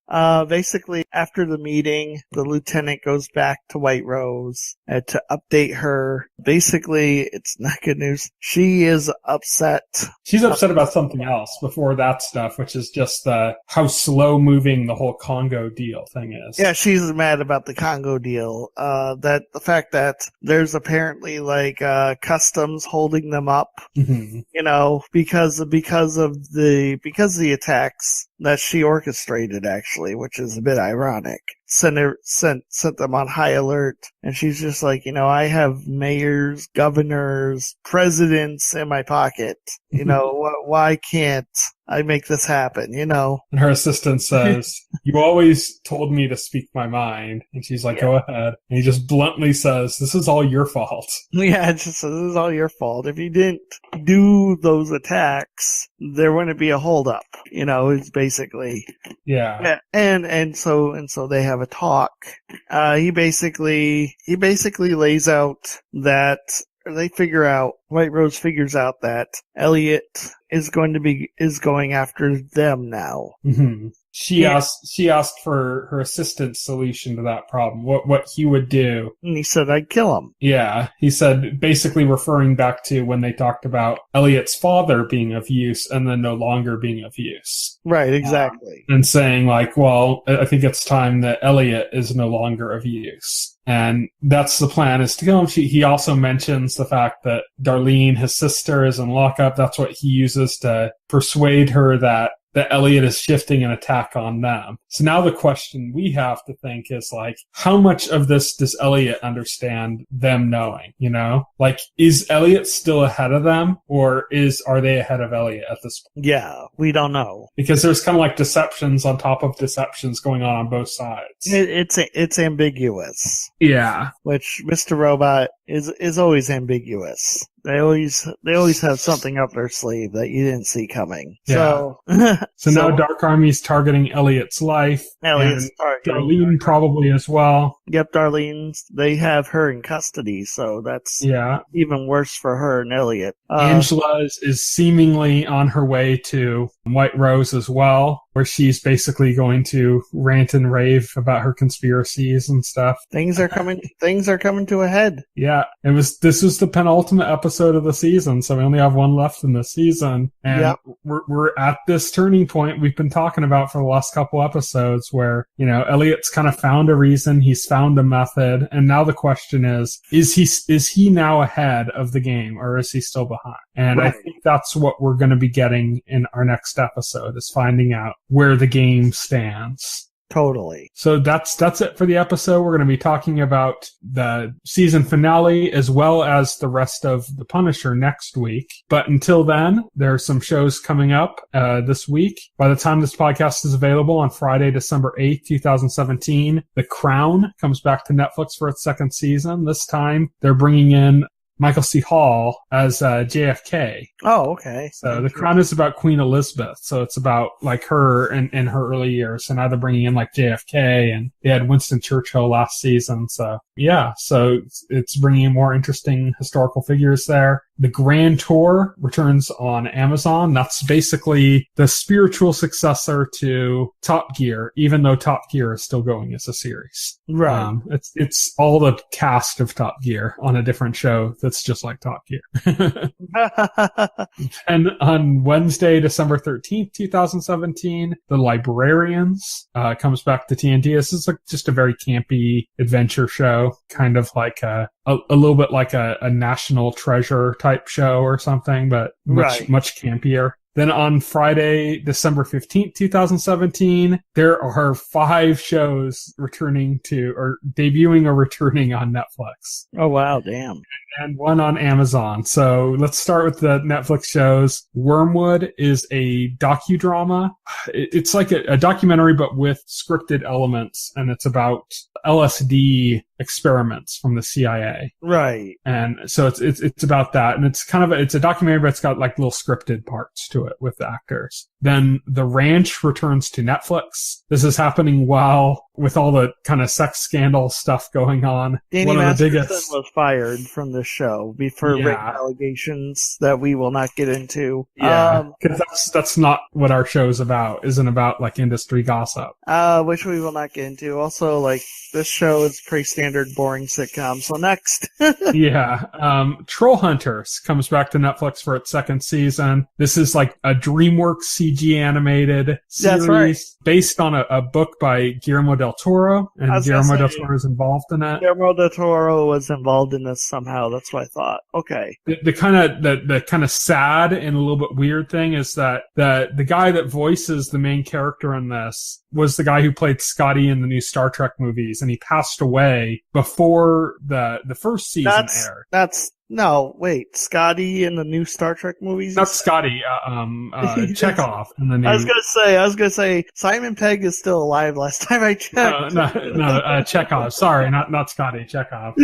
Basically, after the meeting, the lieutenant goes back to White Rose to update her. Basically, it's not good news. She is upset. She's upset about something else before that stuff, which is just how slow-moving the whole Congo deal thing is. Yeah, she's mad about the Congo deal. The fact that there's apparently customs holding them up, because of the attacks that she orchestrated, actually, which is a bit ironic. Sent them on high alert, and she's just like, I have mayors, governors, presidents in my pocket. Why can't I make this happen? And her assistant says, you always told me to speak my mind. And she's like, go ahead. And he just bluntly says, this is all your fault. Yeah, it just says, this is all your fault. If you didn't do those attacks, there wouldn't be a holdup. It's basically. Yeah. And so they have a talk. He basically lays out that, or they figure out, White Rose figures out that Elliot is going after them now. Mm-hmm. She asked for her assistant's solution to that problem, what he would do. And he said, I'd kill him. Yeah, he said, basically referring back to when they talked about Elliot's father being of use and then no longer being of use. Right, exactly. And saying like, well, I think it's time that Elliot is no longer of use. And that's the plan, is to kill him. He also mentions the fact that Darlene, his sister, is in lockup. That's what he uses to persuade her that Elliot is shifting an attack on them. So now the question we have to think is like, how much of this does Elliot understand them knowing, you know? Like, is Elliot still ahead of them, or are they ahead of Elliot at this point? Yeah, we don't know. Because there's kind of like deceptions on top of deceptions going on both sides. It's ambiguous. Yeah. Which Mr. Robot is always ambiguous. They always have something up their sleeve that you didn't see coming. Yeah. So now Dark Army's targeting Elliot's life. Elliot's targeting Darlene probably as well. Yep, Darlene's. They have her in custody, so that's even worse for her and Elliot. Angela is seemingly on her way to White Rose as well, where she's basically going to rant and rave about her conspiracies and stuff. Things are coming to a head. Yeah. This was the penultimate episode of the season, so we only have one left in the season. And we're at this turning point we've been talking about for the last couple episodes where, you know, Elliot's kind of found a reason, he's found a method, and now the question is he now ahead of the game, or is he still behind? And I think that's what we're going to be getting in our next episode, is finding out where the game stands. Totally. So that's it for the episode. We're going to be talking about the season finale as well as the rest of The Punisher next week. But until then, there are some shows coming up this week. By the time this podcast is available on Friday, December 8th, 2017, The Crown comes back to Netflix for its second season. This time, they're bringing in Michael C. Hall as JFK. Oh, okay. So The Crown is about Queen Elizabeth. So it's about like her in her early years. So now they're bringing in like JFK, and they had Winston Churchill last season. So yeah, so it's bringing in more interesting historical figures there. The Grand Tour returns on Amazon. That's basically the spiritual successor to Top Gear, even though Top Gear is still going as a series. Right. It's all the cast of Top Gear on a different show that's just like Top Gear. And on Wednesday, December 13th, 2017, The Librarians comes back to TNT. This is just a very campy adventure show, kind of like a little bit like a National Treasure type show or something, but much campier. Then on Friday, December 15th, 2017, there are 5 shows debuting or returning on Netflix. Oh, wow, damn. And 1 on Amazon. So let's start with the Netflix shows. Wormwood is a docudrama. It's like a documentary, but with scripted elements, and it's about LSD experiments from the CIA. Right. And so it's about that. And it's a documentary, but it's got like little scripted parts to it with the actors. Then The Ranch returns to Netflix. This is happening with all the kind of sex scandal stuff going on. Danny Masterson was fired from the show for rape allegations that we will not get into. Yeah, because that's not what our show's about. Isn't about like industry gossip. Which we will not get into. Also, like, this show is pretty standard, boring sitcom. So next. Yeah. Troll Hunters comes back to Netflix for its second season. This is like a DreamWorks CG animated series based on a book by Guillermo del Toro, and Guillermo del Toro is involved in it. Guillermo del Toro was involved in this somehow. That's what I thought. Okay. The kind of sad and a little bit weird thing is that the guy that voices the main character in this was the guy who played Scotty in the new Star Trek movies, and he passed away before the first season aired. No, wait, Scotty in the new Star Trek movies? Not Scotty, Chekhov in the new... I was gonna say, Simon Pegg is still alive last time I checked. No, Chekhov. Sorry, not Scotty, Chekhov.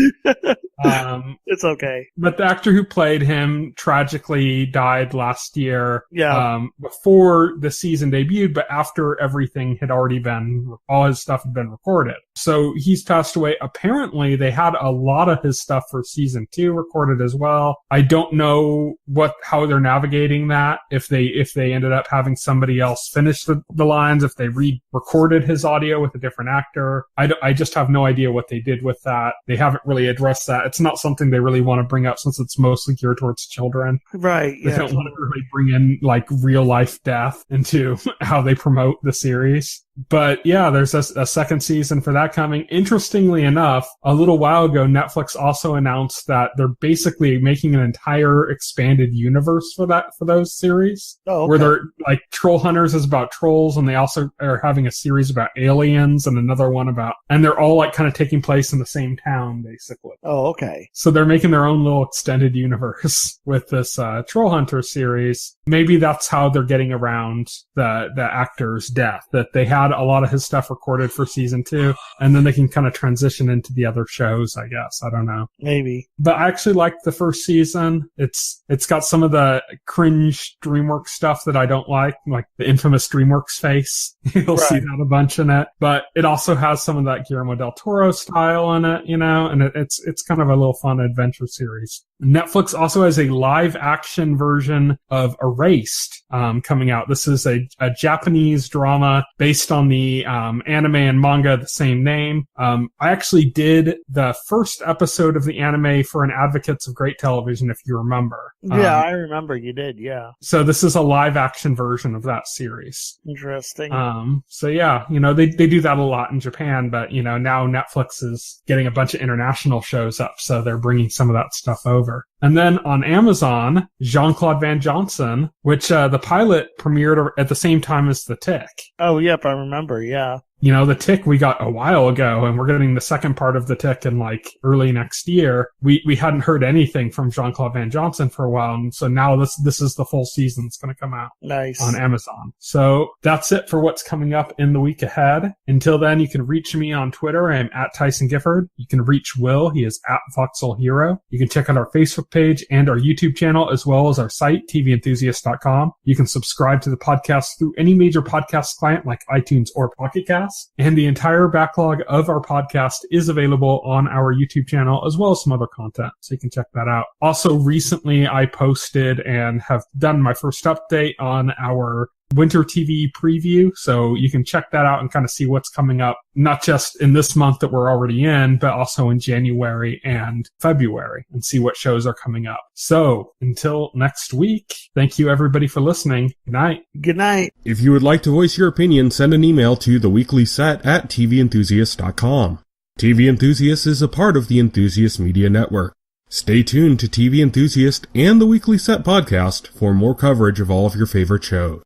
It's okay. But the actor who played him tragically died last year. Yeah. Before the season debuted, but after everything had already been, all his stuff had been recorded. So he's passed away. Apparently, they had a lot of his stuff for season 2 recorded as well. I don't know how they're navigating that. If they ended up having somebody else finish the lines, if they re-recorded his audio with a different actor. I just have no idea what they did with that. They haven't really addressed that. It's not something they really want to bring up since it's mostly geared towards children. Right. They don't want to really bring in like real life death into how they promote the series. But yeah, there's a second season for that coming. Interestingly enough, a little while ago, Netflix also announced that they're basically making an entire expanded universe for those series. Oh, okay. Where they're like Troll Hunters is about trolls, and they also are having a series about aliens and another one and they're all like kind of taking place in the same town, basically. Oh, okay. So they're making their own little extended universe with this Troll Hunter series. Maybe that's how they're getting around the actor's death, that they had a lot of his stuff recorded for season 2, and then they can kind of transition into the other shows, I guess. I don't know. Maybe. But I actually liked the first season. It's got some of the cringe DreamWorks stuff that I don't like the infamous DreamWorks face. You'll see that a bunch in it. But it also has some of that Guillermo del Toro style in it, and it's kind of a little fun adventure series. Netflix also has a live action version of Erased coming out. This is a Japanese drama based on the anime and manga of the same name. I actually did the first episode of the anime for an Advocates of Great Television, if you remember. Yeah, I remember you did, yeah. So this is a live action version of that series. Interesting. So yeah, they do that a lot in Japan, but now Netflix is getting a bunch of international shows up, so they're bringing some of that stuff over. And then on Amazon, Jean-Claude Van Johnson, which the pilot premiered at the same time as The Tick. Oh, yep, I remember, yeah. The Tick we got a while ago, and we're getting the second part of The Tick in early next year. We hadn't heard anything from Jean-Claude Van Johnson for a while, and so now this is the full season that's going to come out. Nice. On Amazon. So that's it for what's coming up in the week ahead. Until then, you can reach me on Twitter. I'm at Tyson Gifford. You can reach Will. He is at Voxel Hero. You can check out our Facebook page and our YouTube channel, as well as our site, TVEnthusiast.com. You can subscribe to the podcast through any major podcast client like iTunes or Pocket Cast. And the entire backlog of our podcast is available on our YouTube channel, as well as some other content, so you can check that out. Also, recently I posted and have done my first update on our Winter TV preview, so you can check that out and kind of see what's coming up, not just in this month that we're already in, but also in January and February, and see what shows are coming up. So, until next week, thank you everybody for listening. Good night. Good night. If you would like to voice your opinion, send an email to theweeklyset@TVEnthusiast.com. TV Enthusiast is a part of the Enthusiast Media Network. Stay tuned to TV Enthusiast and the Weekly Set podcast for more coverage of all of your favorite shows.